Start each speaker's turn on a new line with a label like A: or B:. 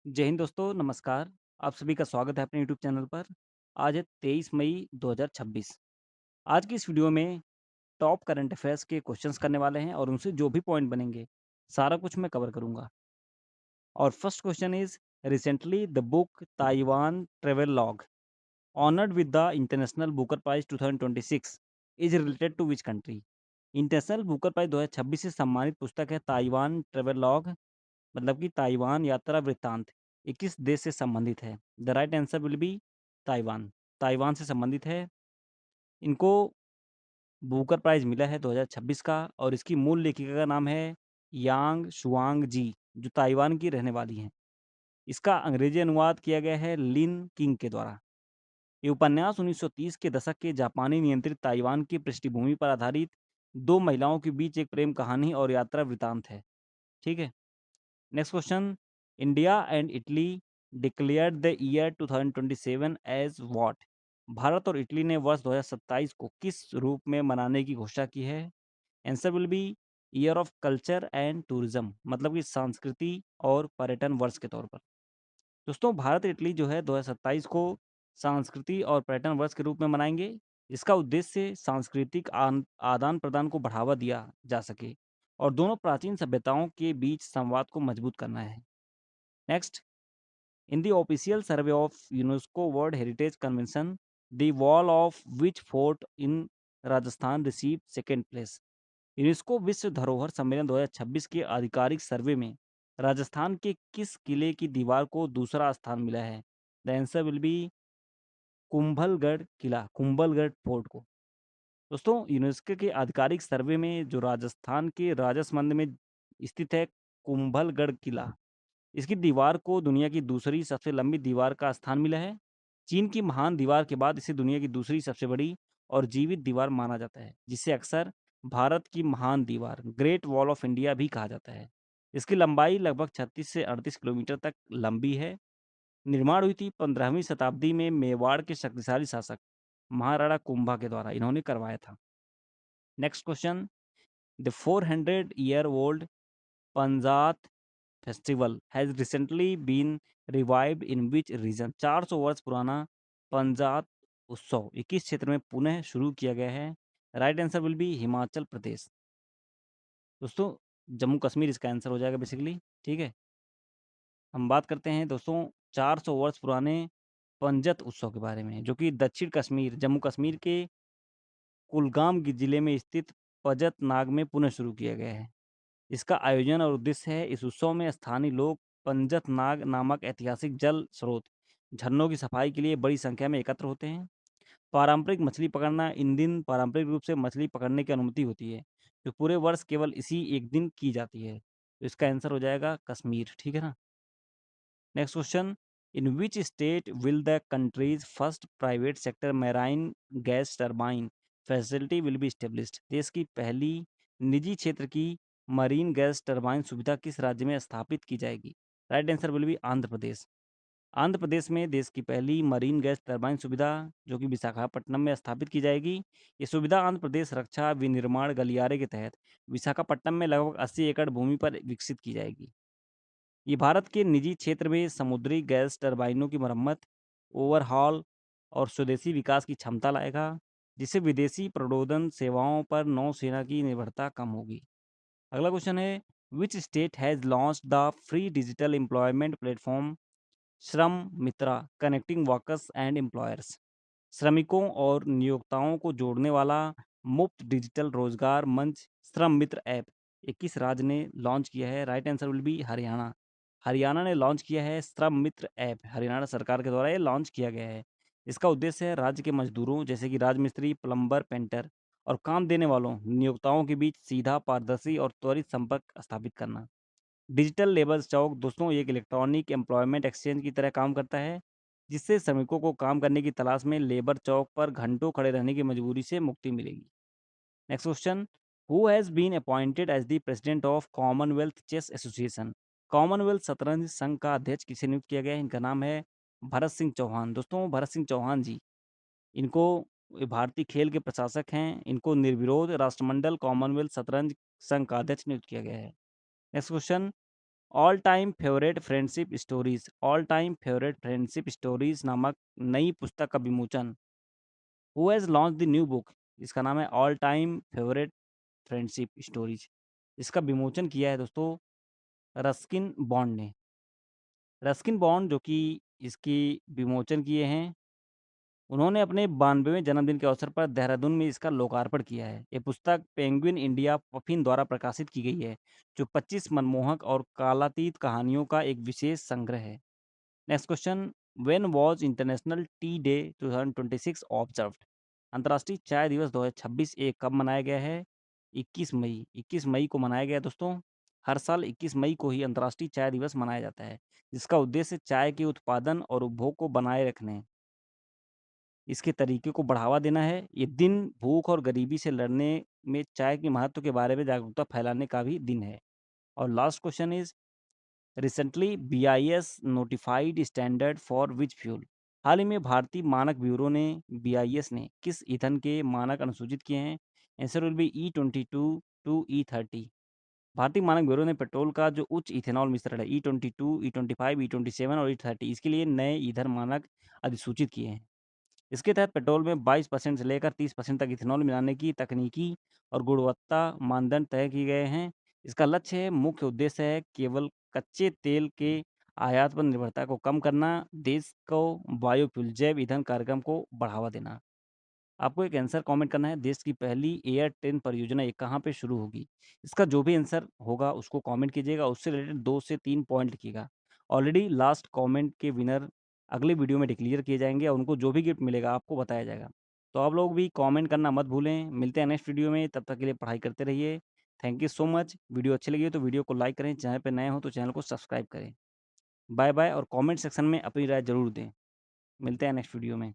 A: जय हिंद दोस्तों, नमस्कार। आप सभी का स्वागत है अपने यूट्यूब चैनल पर। आज है 23 मई 2026। आज की इस वीडियो में टॉप करंट अफेयर्स के क्वेश्चंस करने वाले हैं और उनसे जो भी पॉइंट बनेंगे, सारा कुछ मैं कवर करूँगा। और first question is recently the book Taiwan travel log honoured with the international Booker prize 2026 is related to which country? International Booker prize 2026 से सम्मानित पुस्तक है ताइवान ट्रैवल लॉग, मतलब कि ताइवान यात्रा वृत्तांत 21 देश से संबंधित है। The right answer will B Taiwan. Taiwan से संबंधित है। इनको बुकर प्राइज़ मिला है 2026 का और इसकी मूल लेखिका का नाम है यांग शुआंग जी, जो ताइवान की रहने वाली हैं। इसका अंग्रेजी अनुवाद किया गया है लिन किंग के द्वारा। ये उपन्यास 1930 के दशक के जापानी नियंत्रित ताइवान की पृष्ठभूमि पर आधारित 2 महिलाओं के बीच एक प्रेम कहानी और यात्रा वृत्तांत है। ठीक है? Next question, India and Italy declared the year 2027 as what? Bharat और इटली ने वर्ष 2027 को किस रूप में मनाने की घोषणा की है? Answer will B year of culture and tourism, मतलब कि संस्कृति और पर्यटन वर्ष के तौर पर। दोस्तों, भारत और इटली जो है 2027 को संस्कृति और पर्यटन वर्ष के रूप में मनाएंगे। इसका उद्देश्य सांस्कृतिक आदान प्रदान को बढ़ावा दिया जा सके और दोनों प्राचीन सभ्यताओं के बीच संवाद को मजबूत करना है। Next, in the official survey of UNESCO World Heritage Convention, the wall of which fort in Rajasthan received second place? UNESCO विश्व धरोहर सम्मेलन 2026 के आधिकारिक सर्वे में राजस्थान के किस किले की दीवार को दूसरा स्थान मिला है? The answer will B Kumbhalgarh Qila, Kumbhalgarh fort को। दोस्तों, यूनेस्को के आधिकारिक सर्वे में जो राजस्थान के राजसमंद में स्थित है कुंभलगढ़ किला, इसकी दीवार को दुनिया की दूसरी सबसे लंबी दीवार का स्थान मिला है। चीन की महान दीवार के बाद इसे दुनिया की दूसरी सबसे बड़ी और जीवित दीवार माना जाता है, जिसे अक्सर भारत की महान दीवार, ग्रेट वॉल ऑफ इंडिया भी कहा जाता है। इसकी लंबाई लगभग 36 से 38 किलोमीटर तक लंबी है। निर्माण हुई थी 15वीं शताब्दी में मेवाड़ के शक्तिशाली शासक महाराणा कुंभा के द्वारा। इन्होंने करवाया था। नेक्स्ट क्वेश्चन, द 400-year-old पंजात festival has recently been revived in which region? 400 वर्ष पुराना पंजात उत्सव किस क्षेत्र में पुनः शुरू किया गया है? Right answer will be Himachal Pradesh. दोस्तों, जम्मू कश्मीर इसका आंसर हो जाएगा बेसिकली। ठीक है, हम बात करते हैं दोस्तों 400 वर्ष पुराने पंजत उत्सव के बारे में, जो कि दक्षिण कश्मीर, जम्मू कश्मीर के कुलगाम जिले में स्थित पजत नाग में पुनः शुरू किया गया है। इसका आयोजन और उद्देश्य है, इस उत्सव में स्थानीय लोग पंजत नाग नामक ऐतिहासिक जल स्रोत झरनों की सफाई के लिए बड़ी संख्या में एकत्र होते हैं। पारंपरिक मछली पकड़ना, इन दिन पारंपरिक रूप से मछली पकड़ने की अनुमति होती है, जो पूरे वर्ष केवल इसी एक दिन की जाती है। तो इसका आंसर हो जाएगा कश्मीर। ठीक है ना? Next question, in which state will the countries first private sector marine gas turbine facility will be established? देश की पहली निजी क्षेत्र की मरीन गैस टरबाइन सुविधा किस राज्य में स्थापित की जाएगी? Right answer will be Andhra Pradesh. Andhra Pradesh में देश की पहली मरीन गैस टरबाइन सुविधा, जो कि विशाखापट्टनम में स्थापित की जाएगी। ये सुविधा आंध्र प्रदेश रक्षा विनिर्माण गलियारे के तहत विशाखापट्टनम में लगभग 80 एकड़ भूमि पर विकसित की जाएगी। ये भारत के निजी क्षेत्र में समुद्री गैस टरबाइनों की मरम्मत, ओवरहॉल और स्वदेशी विकास की क्षमता लाएगा, जिससे विदेशी प्रणोदन सेवाओं पर नौसेना की निर्भरता कम होगी। अगला क्वेश्चन है, which state has launched the free digital employment platform श्रम मित्रा कनेक्टिंग वर्कर्स एंड एम्प्लॉयर्स? श्रमिकों और नियोक्ताओं को जोड़ने वाला मुफ्त डिजिटल रोजगार मंच श्रम मित्र ऐप 21 राज्य ने लॉन्च किया है। Right answer will B Haryana. Haryana ने लॉन्च किया है श्रम मित्र ऐप, हरियाणा सरकार के द्वारा ये लॉन्च किया गया है। इसका उद्देश्य है राज्य के मजदूरों जैसे कि राजमिस्त्री, प्लम्बर, पेंटर और काम देने वालों नियोक्ताओं के बीच सीधा, पारदर्शी और त्वरित संपर्क स्थापित करना। डिजिटल लेबर चौक दोस्तों एक इलेक्ट्रॉनिक एम्प्लॉयमेंट एक्सचेंज की तरह काम करता है, जिससे श्रमिकों को काम करने की तलाश में लेबर चौक पर घंटों खड़े रहने की मजबूरी से मुक्ति मिलेगी। Next question, who has been appointed as the president of Commonwealth chess association? Commonwealth शतरंज संघ का अध्यक्ष किसे नियुक्त किया गया है? इनका नाम है भरत सिंह चौहान। दोस्तों, भरत सिंह चौहान जी, इनको ये भारतीय खेल के प्रशासक हैं। इनको निर्विरोध राष्ट्रमंडल कॉमनवेल्थ शतरंज संघ का अध्यक्ष नियुक्त किया गया है। Next question, all time favourite friendship stories नामक नई पुस्तक का विमोचन। Who has launch the new book? इसका नाम है all time favourite friendship stories. इसका विमोचन किया है दोस्तों रस्किन बॉन्ड ने। रस्किन बॉन्ड जो कि इसकी विमोचन किए हैं, उन्होंने अपने 92वें जन्मदिन के अवसर पर देहरादून में इसका लोकार्पण किया है। ये पुस्तक पेंगुइन इंडिया पफिन द्वारा प्रकाशित की गई है, जो 25 मनमोहक और कालातीत कहानियों का एक विशेष संग्रह है। Next question, when was international T day 2026 observed? अंतर्राष्ट्रीय चाय दिवस 2026 कब मनाया गया है? 21 मई। 21 मई को मनाया गया है दोस्तों। हर साल 21 मई को ही अंतर्राष्ट्रीय चाय दिवस मनाया जाता है, जिसका उद्देश्य चाय के उत्पादन और उपभोग को बनाए रखने, इसके तरीके को बढ़ावा देना है। ये दिन भूख और गरीबी से लड़ने में चाय के महत्व के बारे में जागरूकता फैलाने का भी दिन है। और last question is, recently BIS notified standard for which fuel? हाल ही में भारतीय मानक ब्यूरो ने बीआईएस ने किस ईंधन के मानक अनुसूचित किए हैं? Answer will be E22 to E30। भारतीय मानक ब्यूरो ने पेट्रोल का जो उच्च इथेनॉल मिश्रण है E22, E25, E27 और E30, इसके लिए नए ईंधन मानक अधिसूचित किए हैं। इसके तहत पेट्रोल में 22% से लेकर 30% तक इथेनॉल मिलाने की तकनीकी और गुणवत्ता मानदंड तय किए गए हैं। इसका लक्ष्य है, मुख्य उद्देश्य है केवल कच्चे तेल के आयात पर निर्भरता को कम करना, देश को बायोफ्यूल जैव ईंधन कार्यक्रम को बढ़ावा देना। आपको एक आंसर कमेंट करना है, देश की पहली एयर ट्रेन परियोजना ये कहाँ पे शुरू होगी? इसका जो भी आंसर होगा उसको कमेंट कीजिएगा, उससे रिलेटेड 2 से 3 पॉइंट लिखिएगा। ऑलरेडी लास्ट कमेंट के विनर अगले वीडियो में डिक्लेयर किए जाएँगे और उनको जो भी गिफ्ट मिलेगा आपको बताया जाएगा। तो आप लोग भी कमेंट करना मत भूलें। मिलते हैं नेक्स्ट वीडियो में, तब तक के लिए पढ़ाई करते रहिए। Thank you so much. Video अच्छी लगी हो तो वीडियो को लाइक करें, चैनल पे नए हो तो चैनल को सब्सक्राइब करें। बाय बाय और कमेंट सेक्शन में अपनी राय ज़रूर दें। मिलते हैं नेक्स्ट वीडियो में।